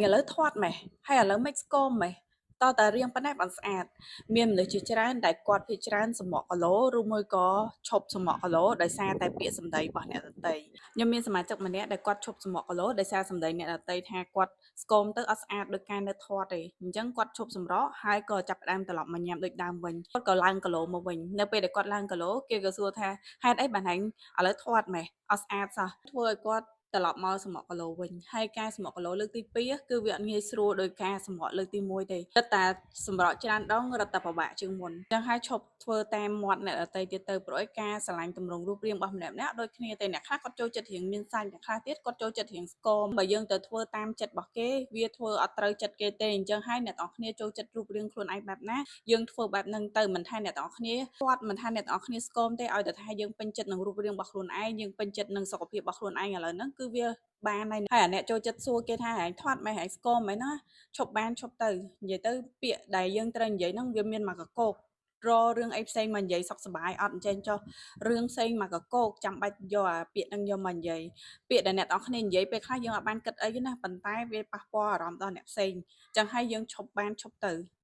ឥឡូវធាត់ម៉េះហើយឥឡូវមិនស្គមម៉េះតើតារៀងប៉ុណ្ណេះបានស្អាតមានមនុស្សជាច្រើនដែលគាត់ភាគច្រើនសំក់គីឡូឬមួយក៏ឈប់សំក់គីឡូដោយសារតែពាក្យសម្ដីរបស់អ្នកដទៃខ្ញុំមានសមាជិកម្នាក់ដែលគាត់ឈប់សំក់គីឡូដោយសារសម្ដីអ្នកដទៃថាគាត់ស្គមទៅអត់ស្អាតដូចការនៅធាត់ទេអញ្ចឹងគាត់ឈប់សម្រក់ហើយក៏ចាប់ផ្ដើមត្រឡប់មកញ៉ាំដូចដើមវិញគាត់ក៏ឡើងគីឡូមកវិញនៅពេលដែលគាត់ឡើងគីឡូគេក៏សួរថាហេតុអីបានឯងឥឡូវធាត់ម៉េះអត់ស្អាតសោះធ្វើឲ្យគាត់ត្រឡប់មកសំក់គីឡូវិញហើយការសំក់គីឡូលើកទី2គឺវាអត់ងាយស្រួលដោយការសំក់លើកទី1ទេរឹតតែសម្រក់ច្រើនដងរឹតតែពិបាកជាងមុនអញ្ចឹងហើយឈប់ធ្វើតាមមាត់អ្នកដទៃទៀតទៅព្រោះឯការស្រឡាញ់ទម្រង់រូបរាងរបស់ម្នាក់ៗដូចគ្នាទេអ្នកខ្លះគាត់ចូលចិត្តរៀងមានសាច់អ្នកខ្លះទៀតគាត់ចូលចិត្តរៀងស្គមបើយើងទៅធ្វើតាមចិត្តរបស់គេវាធ្វើអត់ត្រូវចិត្តគេទេអញ្ចឹងហើយអ្នកទាំងអស់គ្នាចូលចិត្តរូបរាងខ្លួនឯងបែបណាយើងធ្វើបែបហ្នឹងទៅមិនថាអ្នកទាំងអស់គ្នាគាត់មិនថាអ្នកទាំងអស់គ្នាស្គមទេឲ្យតែថាយើងពេញចិត្តនឹងរូបរាងរបស់ខ្លួនឯងយើងពេញចិត្តនឹងសុខភាពរបស់ខ្លួនឯងឥឡូវហ្នឹងគឺវាបានហើយអាអ្នកចូលចិត្តសួរគេថាហែងធាត់មិនហែងស្គមមិនណាឈប់បានឈប់ទៅនិយាយទៅពាក្យដែលយើងត្រូវនិយាយហ្នឹងវាមានមកកកោកររឿងអីផ្សេងមកនិយាយសុខសប្បាយអត់អញ្ចឹងចុះរឿងផ្សេងមកកកោកចាំបាច់យកអាពាក្យហ្នឹងយកមកនិយាយពាក្យដែលអ្នកទាំងអស់គ្នានិយាយពេលខ្លះយើងអត់បានគិតអីណាប៉ុន្តែវាប៉ះពាល់អារម្មណ៍ដល់អ្នកផ្សេងអញ្ចឹងហើយយើងឈប់បានឈប់ទៅ